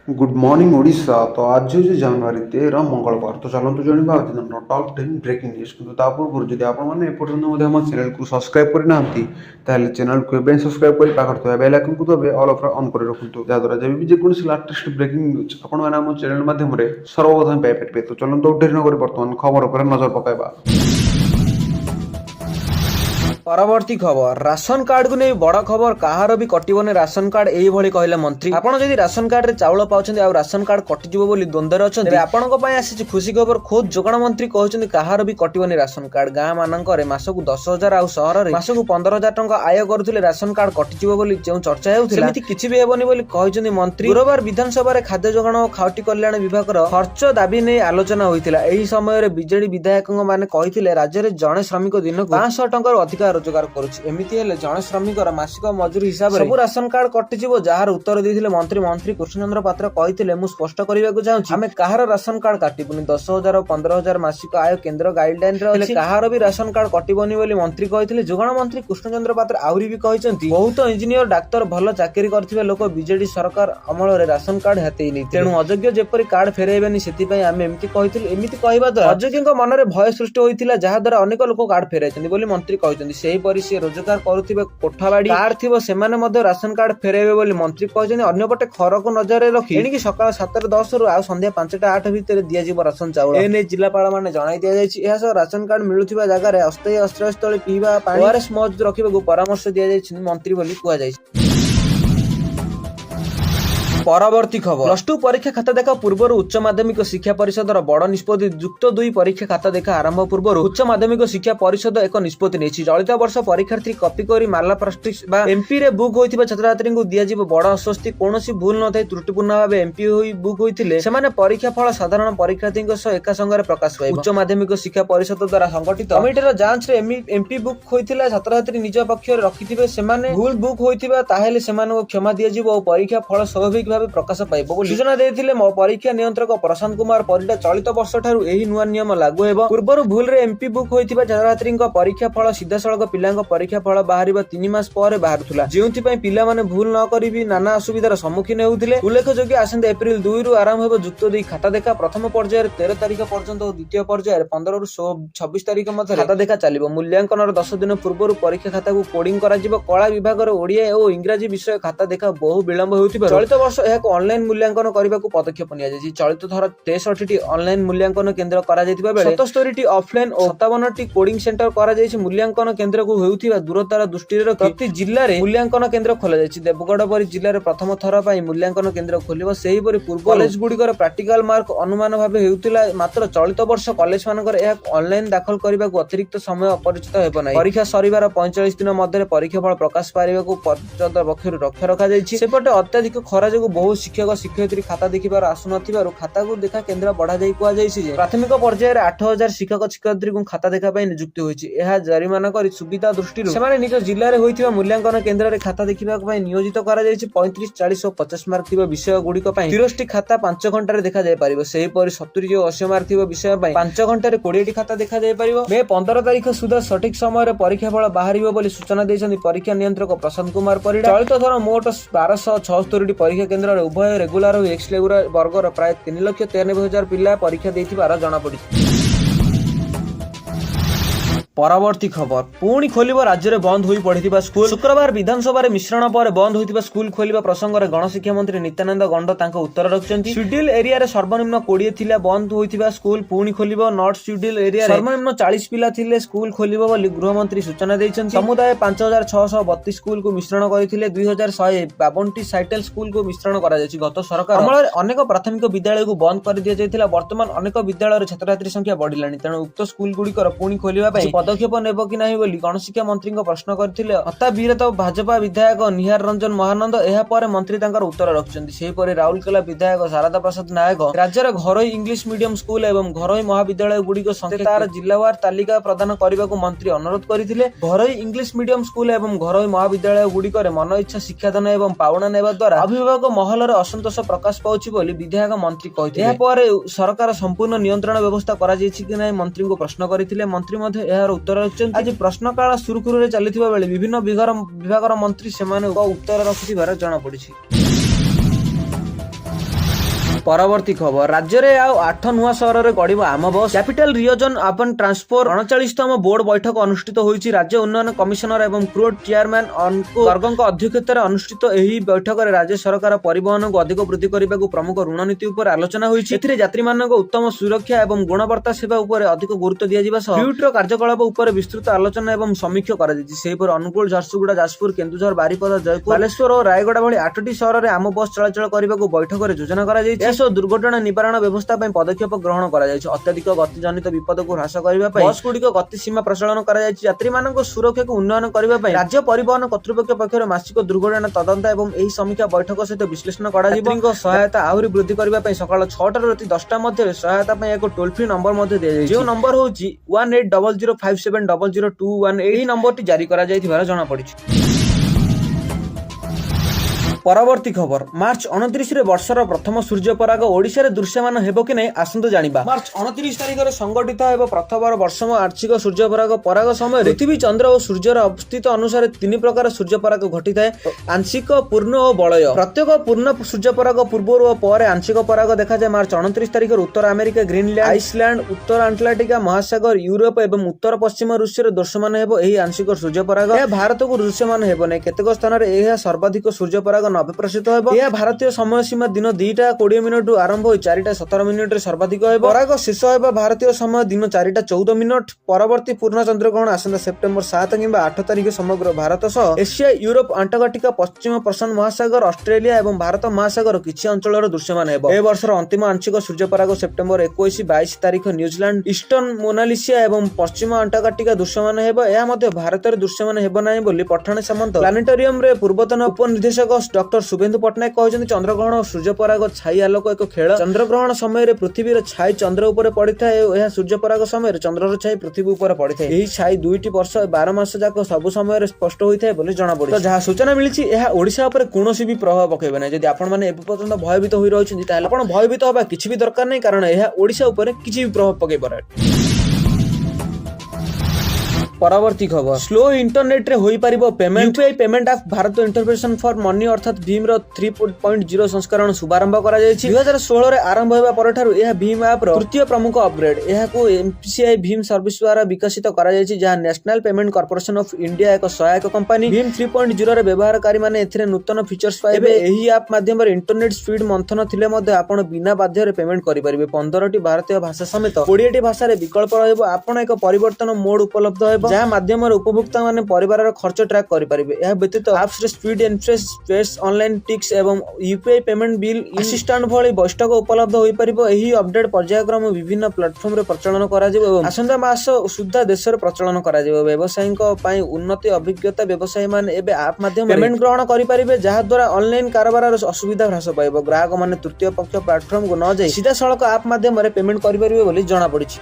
Good morning Odisha. तो आज हूँ जनवरी 13 मंगलवार। तो चलते जाना आज दिन टॉप 10 ब्रेकिंग न्यूज। किंतु पूर्व जब आपने एपर्तन चैनल को सब्सक्राइब करना चैनल को सब्सक्राइब कर पाखर बेल आइकन को दबे ऑल ऑफ ऑन कर रखुँ जहाँद्वारा जब भी जेकोसी लेटेस्ट ब्रेकिंग न्यूज आप चैनल माध्यम सर्वप्रथम पाइपर। तो चलते उठे नक बर्तमान खबर पर नजर पकाइबा। परवर्ती खबर राशन कार्ड को नहीं बड़ खबर कहार भी कटबनी राशन कार्ड यही कहले मंत्री। आपड़ जदि राशन कार्ड रे चाउल पाउछन्ती आ राशन कार्ड कटिजिवो बोली द्वंद्वर अछन्ती आपणक पई आसी खुशी खबर। खोद जोगाण मंत्री कहउछन्ती कहार भी कटबनी राशन कार्ड। गाँ मानकरे मासकु 10,000 आ सहर रे मासकु 15,000 टंका आय करुथिले राशन कार्ड कटिजिवो बोली जेउ चर्चा हेउथिला सेमिति किछि भी हेबनी बोली कहउछन्ती मंत्री। गुरुवार विधानसभा रे खाद्य जोगाण और खाउटी कल्याण विभाग रो खर्च दाबी नै आलोचना होइतिला। एही समय रे बीजेडी विधायक माने कहिथिले राज्य रे जणे श्रमिक दिनकु 500 टंका अधिक रोजगार करुछि। एमिति हेले जणे श्रमिकर मासिक मजूरी हिसाब रे सब राशन कार्ड कटिजिवो। जार उत्तर दैथिले मंत्री कृष्णचंद्र पात्र कहिथिले मु स्पष्ट करिबाकु चाहूछि आमे कहार राशन कार्ड काटिबुनी। 10,000 और 15,000 मासिक आय केंद्र गाइडलाइन रे अछि। कहार भी राशन कार्ड कटिबोनी बोली मंत्री कहिथिले। जोगाण मंत्री कृष्णचंद्र पात्र आउरी भी कहिसंती बहुत इंजीनियर डाक्टर भल चाकरी करथिबे लोक बीजेडी सरकार अमल रे राशन कार्ड हेतेई नै तेनु अयोग्य जेपरि कार्ड फेरेबेनी सेति पई आमे एमिति कहिथिले। एमिति कहबा द्वारा अयोग्यଙ୍କ मनरे भय सृष्टि होइतिला जहा द्वारा अनेक लोक कार्ड फेराइछन्ती बोली मंत्री कहिसंती। सेही परि से रोजगार करुथिबे कोठाबाड़ी कार्ड थिबो सेमाने मध्ये राशन कार्ड फेरेबे बोली मंत्री कहिसंती। अन्य पटे खर को नजर रखी एणिकी सकाळ 7:10 रु आ संध्या 5:08 भितर दिया जिवो राशन चाउल। एने जिल्लापाल माने जणाई दिया जायछि। एहा सह राशन कार्ड मिलुथिबा जागा रे अस्थायी आश्रयस्थळी पीवा पानी ओआरएस मौजूद रखिबाकू परामर्श दिया जायछि मंत्री बोली कुआ जायछि। परवर्ती खबर +2 परीक्षा खाता देखा पूर्व उच्च माध्यमिक शिक्षा परिषद बड़ निष्पत्ति। युक्त 2 परीक्षा खाता देखा आरंभ पूर्व उच्च माध्यमिक शिक्षा परिषद एक निष्पत्ति नहीं। चलित वर्ष परीक्षार्थी कॉपी करी माला प्रैक्टिस एमपी रे बुक होइतिबा छात्र को दिया जिवो बड़ अस्वस्ति। कोनोसी भूल न थाई त्रुटिपूर्ण भाबे एमपी होई बुक होइतिले सेमाने परीक्षा फल साधारण परीक्षार्थी एका संगे प्रकाश पाइबो। उच्च माध्यमिक शिक्षा परिषद द्वारा संगठित कमिटीर जांच रे एमपी बुक होइतिला छात्र निज पक्ष रे रखिथिबे सेमाने भूल बुक होइतिबा ताहेले सेमानको क्षमा दिया जिवो और परीक्षा फल स्वाभाविक प्रकाश पाइबो बोली सूचना देथिले परीक्षा नियंत्रक प्रशांत कुमार परिडा। चलित वर्ष ठारू एही नुआ नियम लागू हेबो। पूर्वरु भूल रे एमपी बुक होइतिबा छात्रछात्रीक परीक्षा फल सीधा सड़क पिलांक परीक्षा फल बाहरिबा 3 मास पर बाहरुथुला जेउथि पई पिला माने भूल न करिबी नाना असुविधार सम्मुखीन हेउथिले। उल्लेखयोग्य आसंत एप्रिल 2 रु आरंभ हेबो युक्त 2 खाता देखा। प्रथम पर्याय 13 तारिख पर्यंत और द्वितीय पर्याय 15 रु 26 तारिख मध्ये खाता देखा चलिबो। मूल्यांकन 10 दिन पूर्व परीक्षा खाता को कोडिंग करा जिवो। कला विभाग रो ओडिया और इंग्रजी विषय खाता देखा बहु विलंब हेउथिबा चलित वर्ष एहा ऑनलाइन मूल्यांकन करने को पदक्षेप निया जायछि। चलित थर 63टी ऑनलाइन मूल्यांकन केंद्र करा जायतिबा बेले 77टी ऑफलाइन और 57टी कोडिंग सेंटर करा जायछि। मूल्यांकन केंद्र को हेउथिबा दूरतार दृष्टि रे प्रति जिल्ला रे मूल्यांकन केंद्र खोला जायछि। देवगढ़ परि जिल्ला रे प्रथम थर पई मूल्यांकन केंद्र खोलिबो। सेही परि पूर्व कॉलेज गुडी प्रैक्टिकल मार्क अनुमान भाबे हेउथिला मात्र चलित वर्ष कॉलेज मानकर एहा ऑनलाइन दाखल करबा को अतिरिक्त समय अपरिचित हेबो नै। परीक्षा सरीबार 45 दिन मध्ये परीक्षा फल प्रकाश पारिबा को पर्यटन पक्षरु रक्षा रखा जायछि। सेपटे अत्यधिक खरा जो बहु शिक्षक शिक्षयित्री खाता देखिबार आसु नथिबारु खाता को देखा केंद्र बढ़ा जाई कुआ जायछि जे प्राथमिक पर्याय रे 8,000 शिक्षक शिक्षयित्री को खाता देखा पई नियुक्ति होइछि। एहा जरिमाना करी सुविधा दृष्टि सेमाने निज जिल्ला रे होइथिबा मूल्यांकन केंद्र रे खाता देखिबा पई नियोजित करा जायछि। 35, 40 और 50 मार्क थिबा विषय गुडी पई 30टी खाता 5 घंटा रे देखा जाय परिबो। सेही परि 70 और 80 मार्क थिबा विषय पई 5 घंटा रे 20टी खाता देखा जाय परिबो। मे 15 तारिख सुधा सठिक समय रे परीक्षा फल बाहरिबो बोली सूचना दैछन्ती परीक्षा नियंत्रक प्रशांत कुमार परिडा। चलित थर मोट 1276टी परीक्षा केंद्र रे उभय रेगुलर और एक्स रेगुलर वर्गर प्राय 3,93,000 पिला परीक्षा देथिबार जणा पड़िछि। परवर्ती खबर पुणी खोलिबो राज्य रे बंद होई पड़िथिबा स्कूल। शुक्रवार विधानसभा रे मिश्रण पर बंद होइतिबा स्कूल खोलिबा प्रसंग रे गणशिक्षा मंत्री नित्यानंद गंड तांको उत्तर रखचंती। शेड्यूल एरिया रे सर्वनिम्न 20 थिला बंद होइतिबा स्कूल पुणी खोलिबो। नॉट शेड्यूल एरिया रे सर्वनिम्न 40 पिला थिले स्कूल खोलिबो बोली गृह मंत्री सूचना दैछंती। समुदाय 5,632 स्कूल को मिश्रण करिथिले। 2,152टी साइटल स्कूल को मिश्रण करा जायछि। गत सरकार अमल अनेक प्राथमिक विद्यालय को बंद कर दिया जायतिला। वर्तमान अनेक विद्यालय रे छात्रछात्री संख्या बढ़िलानी तेणु उक्त स्कूल गुडी पुणी खोलिबा पई पदक्षेप नेबो कि नाही बोली गणशिक्षा मंत्री प्रश्न करथिले। हत्या विरत भाजपा विधायक निहार रंजन महानंद एहा पर मंत्री तांकर उत्तर रखचंती। सेही परे राउरकेला विधायक शारदा प्रसाद नायक राज्य रे घरोई इंग्लिश मीडियम स्कूल एवं घरोई महाविद्यालय गुडी को संस्थार जिल्लावार तालिका प्रदान करबा को मंत्री अनुरोध करथिले। घरोई इंग्लिश मीडियम स्कूल एवं घरोई महाविद्यालय गुडी करे मन इच्छा शिक्षादान एवं पावना नेबा द्वारा अभिभावक महल रे असंतोष प्रकाश पाउछि बोली विधायक मंत्री कहिथिले। एहा पर सरकार संपूर्ण नियंत्रण व्यवस्था करा जायछि कि नाही मंत्री को प्रश्न करथिले। मंत्री मध्ये एहार उत्तर आज प्रश्नकाल सुरुखुरु चलथिबा बेले विभिन्न विभागर मंत्री सेमाने उत्तर रखिथिबार जणा पड़िछि। ପରବର୍ତ୍ତୀ ଖବର ରାଜ୍ୟରେ ଆଉ 8 ନୂଆ ସହରରେ ଗଡ଼ିବ ଆମ bus capital region urban transport 39ତମ ବୋର୍ଡ ବୈଠକ ଅନୁଷ୍ଠିତ ହୋଇଛି। ରାଜ୍ୟ ଉନ୍ନୟନ କମିଶନର ଏବଂ କ୍ରୋଡ ଚେୟାରମ୍ୟାନ ଅଙ୍କୁ ଗର୍ଗଙ୍କ ଅଧ୍ୟକ୍ଷତାରେ ଅନୁଷ୍ଠିତ ଏହି ବୈଠକରେ ରାଜ୍ୟ ସରକାର ପରିବହନକୁ ଅଧିକ ବୃଦ୍ଧି କରିବାକୁ ପ୍ରମୁଖ ଋଣ ନୀତି ଉପରେ ଆଲୋଚନା ହୋଇଛି। ଏଥିରେ ଯାତ୍ରୀମାନଙ୍କ ଉତ୍ତମ ସୁରକ୍ଷା ଏବଂ ଗୁଣବତ୍ତା ସେବା ଉପରେ ଅଧିକ ଗୁରୁତ୍ୱ ଦିଆଯିବା ସହ ଫ୍ୟୁଟ୍ର କାର୍ଯ୍ୟକଳାପ ଉପରେ ବିସ୍ତୃତ ଆଲୋଚନା ଏବଂ ସମୀକ୍ଷା କରାଯାଇଛି। ସେହିପରି ଅନୁଗୁଳ, ଝାରସୁଗୁଡ଼ା, ଯାଜପୁର, କେନ୍ଦୁଝର, ବାରିପଦା, ଜୟପୁର, ବାଲେଶ୍ୱର ଓ ରାୟଗଡ଼ା ଭଳି 8ଟି ସହରରେ ଆମ ବସ୍ ଚଳାଚଳ କରିବାକୁ ବୈଠକରେ ଯୋଜନା କରାଯାଇଛି। ଏହାସହ ଦୁର୍ଘଟଣା ନିବାରଣ ବ୍ୟବସ୍ଥା ପାଇଁ ପଦକ୍ଷେପ ଗ୍ରହଣ କରାଯାଇଛି। ଅତ୍ୟଧିକ ଗତିଜନିତ ବିପଦକୁ ହ୍ରାସ କରିବା ପାଇଁ ବସ୍ ଗୁଡ଼ିକ ଗତି ସୀମା ପ୍ରଚଳନ କରାଯାଇଛି। ଯାତ୍ରୀମାନଙ୍କ ସୁରକ୍ଷାକୁ ଉନ୍ନୟନ କରିବା ପାଇଁ ରାଜ୍ୟ ପରିବହନ କର୍ତ୍ତୃପକ୍ଷ ପକ୍ଷରୁ ମାସିକ ଦୁର୍ଘଟଣା ତଦନ୍ତ ଏବଂ ଏହି ସମୀକ୍ଷା ବୈଠକ ସହିତ ବିଶ୍ଳେଷଣ କରାଯିବ। ଯାତ୍ରୀଙ୍କ ସହାୟତା ଆହୁରି ବୃଦ୍ଧି କରିବା ପାଇଁ ସକାଳ 6ଟାରୁ ରାତି 10ଟା ମଧ୍ୟରେ ସହାୟତା ପାଇଁ ଏକ ଟୋଲ ଫ୍ରି ନମ୍ବର ମଧ୍ୟ ଦିଆଯାଇଛି। ଯେଉଁ ନମ୍ବର ହେଉଛି 1800570021। ଏହି ନମ୍ବରଟି ଜାରି କରାଯାଇଥିବାର ଜଣାପଡ଼ିଛି। ପରବର୍ତ୍ତୀ ଖବର ମାର୍ଚ୍ଚ 29ରେ ବର୍ଷର ପ୍ରଥମ ସୂର୍ଯ୍ୟପରାଗ ଓଡ଼ିଶାରେ ଦୃଶ୍ୟମାନ ହେବ କି ନାହିଁ ଆସନ୍ତୁ ଜାଣିବା। ମାର୍ଚ୍ଚ 29 ତାରିଖରେ ସଂଗଠିତ ହେବ ପ୍ରଥମବାର ବର୍ଷମ ଆଂଶିକ ସୂର୍ଯ୍ୟପରାଗ। ପରାଗ ସମୟରେ ପୃଥିବୀ, ଚନ୍ଦ୍ର ଓ ସୂର୍ଯ୍ୟର ଅବସ୍ଥିତ ଅନୁସାରେ 3 ପ୍ରକାର ସୂର୍ଯ୍ୟପରାଗ ଘଟିଥାଏ: ଆଂଶିକ, ପୂର୍ଣ୍ଣ ଓ ବଳୟ। ପ୍ରତ୍ୟେକ ପୂର୍ଣ୍ଣ ସୂର୍ଯ୍ୟପରାଗ ପୂର୍ବରୁ ଓ ପରେ ଆଂଶିକ ପରାଗ ଦେଖାଯାଏ। ମାର୍ଚ୍ଚ 29 ତାରିଖରେ ଉତ୍ତର ଆମେରିକା, ଗ୍ରୀନଲ୍ୟାଣ୍ଡ, ଆଇସଲ୍ୟାଣ୍ଡ, ଉତ୍ତର ଆଣ୍ଟାର୍କଟିକା ମହାସାଗର, ୟୁରୋପ ଏବଂ ଉତ୍ତର ପଶ୍ଚିମ ରୁଷିଆରେ ଦୃଶ୍ୟମାନ ହେବ ଏହି ଆଂଶିକ ସୂର୍ଯ୍ୟପରାଗ। ଏହା ଭାରତକୁ ଦୃଶ୍ୟମାନ ହେବ ନାହିଁ। କେତେକ ସ୍ଥାନରେ ଏହା ସର୍ବାଧିକ ସୂର୍ଯ୍ୟପରାଗ 90% ହେବ। ଏହା ଭାରତୀୟ ସମୟ ସୀମା ଦିନ 2:20 ଆରମ୍ଭ ହୋଇ 4:17 ସର୍ବାଧିକ ହେବ। ପରାଗ ଶେଷ ହେବ ଭାରତୀୟ ସମୟ ଦିନ 4:14। ପରବର୍ତ୍ତୀ ପୂର୍ଣ୍ଣ ଚନ୍ଦ୍ରଗ୍ରହଣ ଆସନ୍ତା ସେପ୍ଟେମ୍ବର 7 କିମ୍ବା 8 ତାରିଖ ସମଗ୍ର ଭାରତ ସହ ଏସିଆ, ୟୁରୋପ, ଆଣ୍ଟାର୍କଟିକା, ପଶ୍ଚିମ ପ୍ରଶାନ୍ତ ମହାସାଗର, ଅଷ୍ଟ୍ରେଲିଆ ଏବଂ ଭାରତ ମହାସାଗର କିଛି ଅଞ୍ଚଳର ଦୃଶ୍ୟମାନ ହେବ। ଏ ବର୍ଷର ଅନ୍ତିମ ଆଂଶିକ ସୂର୍ଯ୍ୟପରାଗ ସେପ୍ଟେମ୍ବର 21-22 ତାରିଖ ନ୍ୟୁଜିଲାଣ୍ଡ, ଇଷ୍ଟର୍ଣ୍ଣ ମୋନାଲିସିଆ ଏବଂ ପଶ୍ଚିମ ଆଣ୍ଟାର୍କଟିକା ଦୃଶ୍ୟମାନ ହେବ। ଏହା ମଧ୍ୟ ଭାରତରେ ଦୃଶ୍ୟମାନ ହେବ ନାହିଁ ବୋଲି ପଠାଣି ସାମନ୍ତ ପ୍ଲାନେଟୋରିୟମରେ ପୂର୍ବତନ ଉପନିର୍ଦ୍ଦେଶକ ଡକ୍ଟର ଶୁଭେନ୍ଦୁ ପଟ୍ଟନାୟକ କହିଛନ୍ତି। ଚନ୍ଦ୍ରଗ୍ରହଣ ଓ ସୂର୍ଯ୍ୟପରାଗ ଛାଇ ଆଲୋକ ଏକ ଖେଳ। ଚନ୍ଦ୍ରଗ୍ରହଣ ସମୟରେ ପୃଥିବୀର ଛାଇ ଚନ୍ଦ୍ର ଉପରେ ପଡ଼ିଥାଏ ଓ ଏହା ସୂର୍ଯ୍ୟପରାଗ ସମୟରେ ଚନ୍ଦ୍ରର ଛାଇ ପୃଥିବୀ ଉପରେ ପଡ଼ିଥାଏ। ଏହି ଛାଇ 2ଟି ବର୍ଷ 12 ମାସ ଯାକ ସବୁ ସମୟରେ ସ୍ପଷ୍ଟ ହୋଇଥାଏ ବୋଲି ଜଣାପଡ଼ିଛି। ଯାହା ସୂଚନା ମିଳିଛି ଏହା ଓଡ଼ିଶା ଉପରେ କୌଣସି ବି ପ୍ରଭାବ ପକାଇବ ନାହିଁ। ଯଦି ଆପଣମାନେ ଏବେ ପର୍ଯ୍ୟନ୍ତ ଭୟଭୀତ ହୋଇ ରହିଛନ୍ତି ତାହେଲେ ଆପଣ ଭୟଭୀତ ହେବା କିଛି ବି ଦରକାର ନାହିଁ, କାରଣ ଏହା ଓଡ଼ିଶା ଉପରେ କିଛି ବି ପ୍ରଭାବ ପକାଇ ପାରେ। ପରବର୍ତ୍ତୀ ଖବର ସ୍ଲୋ ଇଣ୍ଟରନେଟରେ ହୋଇପାରିବ payment. UPI payment app Bharat interface for money ଅର୍ଥାତ୍ ଭୀମର 3.0 ସଂସ୍କରଣ ଶୁଭାରମ୍ଭ କରାଯାଇଛି। 2016ରେ ଆରମ୍ଭ ହେବା ପରଠାରୁ ଏହା ଭୀମ ଆପ୍ର ତୃତୀୟ ପ୍ରମୁଖ ଅପଗ୍ରେଡ୍। ଏହାକୁ ଏମ୍ପିସିଆଇ ଭୀମ ସର୍ଭିସ ଦ୍ୱାରା ବିକଶିତ କରାଯାଇଛି, ଯାହା national payment corporation of India ଏକ ସହାୟକ କମ୍ପାନୀ। ଭୀମ 3.0ରେ ବ୍ୟବହାରକାରୀମାନେ ଏଥିରେ ନୂତନ ଫିଚର୍ସ ପାଇବେ। ଏହି ଆପ୍ ମାଧ୍ୟମରେ ଇଣ୍ଟରନେଟ ସ୍ପିଡ୍ ମନ୍ଥନ ଥିଲେ ମଧ୍ୟ ଆପଣ ବିନା ବାଧ୍ୟରେ ପେମେଣ୍ଟ କରିପାରିବେ। 15ଟି ଭାରତୀୟ ଭାଷା ସମେତ 20ଟି ଭାଷାରେ ବିକଳ୍ପ ରହିବ। ଆପଣ ଏକ ପରିବର୍ତ୍ତନ ମୋଡ୍ ଉପଲବ୍ଧ ହେବ, ଯାହା ମାଧ୍ୟମରେ ଉପଭୋକ୍ତାମାନେ ପରିବାରର ଖର୍ଚ୍ଚ ଟ୍ରାକ୍ କରିପାରିବେ। ଏହା ବ୍ୟତୀତ ଆପ୍ସରେ ସ୍ପିଡ୍ ଏକ୍ସପ୍ରେସ୍, ସ୍ପେସ୍, ଅନଲାଇନ ଟିକ୍ସ ଏବଂ ୟୁପିଆଇ ପେମେଣ୍ଟ ବିଲ୍ ଆସିଷ୍ଟାଣ୍ଟ ଭଳି ବୈଠକ ଉପଲବ୍ଧ ହୋଇପାରିବ। ଏହି ଅପଡେଟ୍ ପର୍ଯ୍ୟାୟକ୍ରମେ ବିଭିନ୍ନ ପ୍ଲାଟଫର୍ମରେ ପ୍ରଚଳନ କରାଯିବ ଏବଂ ଆସନ୍ତା ମାସ ସୁଦ୍ଧା ଦେଶରେ ପ୍ରଚଳନ କରାଯିବ। ବ୍ୟବସାୟୀଙ୍କ ପାଇଁ ଉନ୍ନତି ଅଭିଜ୍ଞତା ବ୍ୟବସାୟୀମାନେ ଏବେ ଆପ୍ ମାଧ୍ୟମରେ ପେମେଣ୍ଟ ଗ୍ରହଣ କରିପାରିବେ, ଯାହାଦ୍ୱାରା ଅନଲାଇନ କାରବାରର ଅସୁବିଧା ହ୍ରାସ ପାଇବ। ଗ୍ରାହକମାନେ ତୃତୀୟ ପକ୍ଷ ପ୍ଲାଟଫର୍ମକୁ ନ ଯାଇ ସିଧାସଳଖ ଆପ୍ ମାଧ୍ୟମରେ ପେମେଣ୍ଟ କରିପାରିବେ ବୋଲି ଜଣାପଡ଼ିଛି।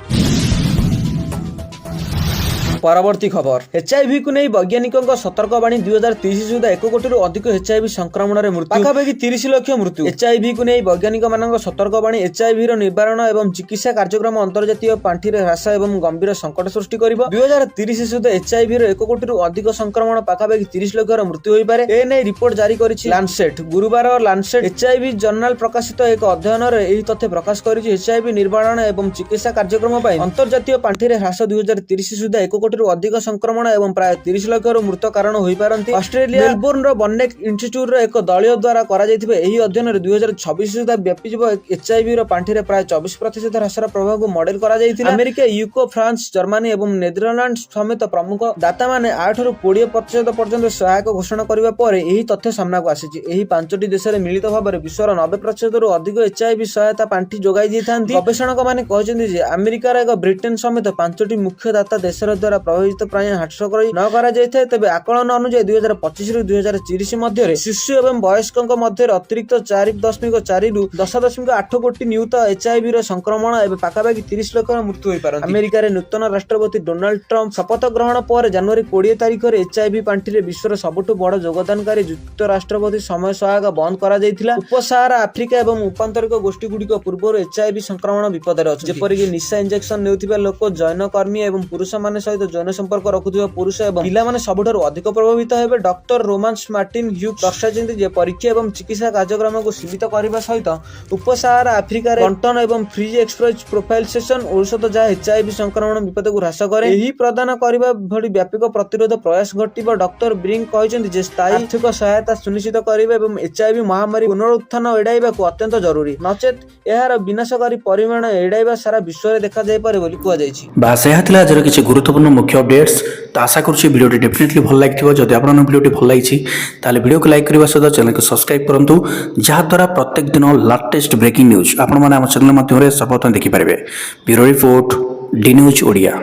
ପରବର୍ତ୍ତୀ ଖବର ଏଚ୍ଆଇଭିକୁ ନେଇ ବୈଜ୍ଞାନିକଙ୍କ ସତର୍କବାଣୀ। 2030 ସୁଦ୍ଧା 1 କୋଟିରୁ ଅଧିକ ଏଚ୍ଆଇଭି ସଂକ୍ରମଣରେ ମୃତ୍ୟୁ, ପାଖାପାଖି 30 ଲକ୍ଷ ମୃତ୍ୟୁ। ଏଚ୍ଆଇଭିକୁ ନେଇ ବୈଜ୍ଞାନିକମାନଙ୍କ ସତର୍କବାଣୀ। ଏଚ୍ଆଇଭିର ନିବାରଣ ଏବଂ ଚିକିତ୍ସା କାର୍ଯ୍ୟକ୍ରମ ଅନ୍ତର୍ଜାତୀୟ ପାଣ୍ଠିରେ ହ୍ରାସ ଏବଂ ଗମ୍ଭୀର ସଙ୍କଟ ସୃଷ୍ଟି କରିବ। 2030 ସୁଦ୍ଧା ଏଚ୍ଆଇଭିର 1 କୋଟିରୁ ଅଧିକ ସଂକ୍ରମଣ, ପାଖାପାଖି 30 ଲକ୍ଷର ମୃତ୍ୟୁ ହୋଇପାରେ। ଏ ନେଇ ରିପୋର୍ଟ ଜାରି କରିଛି ଲାନ୍ସେଟ୍। ଗୁରୁବାର ଲାନ୍ସେଟ୍ ଏଚ୍ଆଇଭି ଜର୍ନାଲ ପ୍ରକାଶିତ ଏକ ଅଧ୍ୟୟନରେ ଏହି ତଥ୍ୟ ପ୍ରକାଶ କରିଛି। ଏଚ୍ଆଇଭି ନିବାରଣ ଏବଂ ଚିକିତ୍ସା କାର୍ଯ୍ୟକ୍ରମ ପାଇଁ ଅନ୍ତର୍ଜାତୀୟ ପାଣ୍ଠିରେ ହ୍ରାସ 2030 ସୁଦ୍ଧା 1 କୋଟିରୁ ଅଧିକ ସଂକ୍ରମଣ ଏବଂ ପ୍ରାୟ 30 ଲକ୍ଷରୁ ମୃତ କାରଣ ହୋଇପାରନ୍ତି। ଅଷ୍ଟ୍ରେଲିଆ ମେଲବୋର୍ଣ୍ଣର ବନେକ୍ ଇନଷ୍ଟିଚ୍ୟୁଟର ଏକ ଦଳୀୟ ଦ୍ୱାରା କରାଯାଇଥିବା ଏହି ଅଧ୍ୟୟନରେ 2026 ସୁଦ୍ଧା ବ୍ୟାପିଯିବ ଏଚ୍ଆଇଭିର ପାଣ୍ଠିରେ ପ୍ରାୟ 24% ହ୍ରାସର ପ୍ରଭାବକୁ ମଡେଲ କରାଯାଇଥିଲା। ଆମେରିକା, ୟୁକେ, ଫ୍ରାନ୍ସ, ଜର୍ମାନୀ ଏବଂ ନେଦରଲ୍ୟାଣ୍ଡ ସମେତ ପ୍ରମୁଖ ଦାତାମାନେ 8ରୁ 20% ପର୍ଯ୍ୟନ୍ତ ସହାୟକ ଘୋଷଣା କରିବା ପରେ ଏହି ତଥ୍ୟ ସାମ୍ନାକୁ ଆସିଛି। ଏହି 5ଟି ଦେଶରେ ମିଳିତ ଭାବରେ ବିଶ୍ୱର 90%ରୁ ଅଧିକ ଏଚ୍ଆଇଭି ସହାୟତା ପାଣ୍ଠି ଯୋଗାଇ ଦେଇଥାନ୍ତି। ଗବେଷକମାନେ କହିଛନ୍ତି ଯେ ଆମେରିକାର ଏକ ବ୍ରିଟେନ ସମେତ 5ଟି ମୁଖ୍ୟ ଦାତା ଦେଶର ଦ୍ୱାରା ପ୍ରଭାବିତ ପ୍ରାୟ ହ୍ରାସ ନ କରାଯାଇଥାଏ। ତେବେ ଆକଳନ ଅନୁଯାୟୀ 2025ରୁ 2030 ମଧ୍ୟରେ ଶିଶୁ ଏବଂ ବୟସ୍କଙ୍କ ମଧ୍ୟରେ ଅତିରିକ୍ତ 4.4ରୁ 10.8 କୋଟି ନିୟୁତ ଏଚ୍ଆଇଭିର ସଂକ୍ରମଣ ଏବଂ ପାଖାପାଖି 30 ଲକ୍ଷର ମୃତ୍ୟୁ ହୋଇପାରନ୍ତି। ଆମେରିକାରେ ନୂତନ ରାଷ୍ଟ୍ରପତି ଡୋନାଲ୍ଡ ଟ୍ରମ୍ପ ଶପଥ ଗ୍ରହଣ ପରେ ଜାନୁଆରୀ 20 ତାରିଖରେ ଏଚ୍ଆଇଭି ପାଣ୍ଠିରେ ବିଶ୍ୱର ସବୁଠୁ ବଡ଼ ଯୋଗଦାନକାରୀ ଯୁକ୍ତରାଷ୍ଟ୍ରପତି ସମୟ ସହାୟକ ବନ୍ଦ କରାଯାଇଥିଲା। ଉପସାହାରା ଆଫ୍ରିକା ଏବଂ ଉପାନ୍ତରିକ ଗୋଷ୍ଠୀଗୁଡ଼ିକ ପୂର୍ବରୁ ଏଚ୍ଆଇଭି ସଂକ୍ରମଣ ବିପଦରେ ଅଛନ୍ତି, ଯେପରିକି ନିଶା ଇଞ୍ଜେକ୍ସନ ନେଉଥିବା ଲୋକ, ଯୌନ କର୍ମୀ ଏବଂ ପୁରୁଷମାନେ ସହିତ ଯୌନ ସମ୍ପର୍କ ରଖୁଥିବା ପୁରୁଷ ଏବଂ ପିଲାମାନେ ସବୁଠାରୁ ଅଧିକ ପ୍ରଭାବିତ ହେବେ। ଡକ୍ଟର ରୋମାନ୍ସ ମାର୍ଟିନ ହ୍ୟୁକ୍ ଦର୍ଶାଇଛନ୍ତି ଯେ ପରୀକ୍ଷା ଏବଂ ଚିକିତ୍ସା କାର୍ଯ୍ୟକ୍ରମକୁ ସୀମିତ କରିବା ସହିତ ଉପସାହାରା ଆଫ୍ରିକାରେ ବଣ୍ଟନ ଏବଂ ଫ୍ରି ଏକ୍ସପ୍ଲୋଜ ପ୍ରୋଫାଇଲ ସେସନ ଔଷଧ ଯାହା HIV ସଂକ୍ରମଣ ବିପଦକୁ ହ୍ରାସ କରେ ଏହି ପ୍ରଦାନ କରିବା ଭଳି ବ୍ୟାପକ ପ୍ରତିରୋଧ ପ୍ରୟାସ ଘଟିବ। ଡକ୍ଟର ବ୍ରିଙ୍କ କହିଛନ୍ତି ଯେ ସ୍ଥାୟୀ ଆର୍ଥିକ ସହାୟତା ସୁନିଶ୍ଚିତ କରିବା ଏବଂ HIV ମହାମାରୀ ପୁନରୁତ୍ଥାନ ଏଡ଼ାଇବାକୁ ଅତ୍ୟନ୍ତ ଜରୁରୀ, ନଚେତ୍ ଏହାର ବିନାଶକାରୀ ପରିମାଣ ଏଡ଼ାଇବା ସାରା ବିଶ୍ୱରେ ଦେଖାଯାଇପାରେ ବୋଲି କୁହାଯାଇଛି। ବାସ୍ ଏହା ଥିଲା ଆଜିର କିଛି ଗୁରୁତ୍ୱପୂର୍ଣ୍ଣ ମୁଖ୍ୟ ଅପଡେଟ୍ସ। ତ ଆଶା କରୁଛି ଭିଡ଼ିଓଟି ଡେଫିନେଟଲି ଭଲ ଲାଗିଥିବ। ଯଦି ଆପଣଙ୍କ ଭିଡ଼ିଓଟି ଭଲ ଲାଗିଛି ତାହେଲେ ଭିଡ଼ିଓକୁ ଲାଇକ୍ କରିବା ସହିତ ଚ୍ୟାନେଲକୁ ସବସ୍କ୍ରାଇବ୍ କରନ୍ତୁ, ଯାହାଦ୍ୱାରା ପ୍ରତ୍ୟେକ ଦିନ ଲାଟେଷ୍ଟ ବ୍ରେକିଂ ନ୍ୟୁଜ୍ ଆପଣମାନେ ଆମ ଚ୍ୟାନେଲ ମାଧ୍ୟମରେ ସର୍ବପ୍ରଥମେ ଦେଖିପାରିବେ। Bureau report, D news Odia.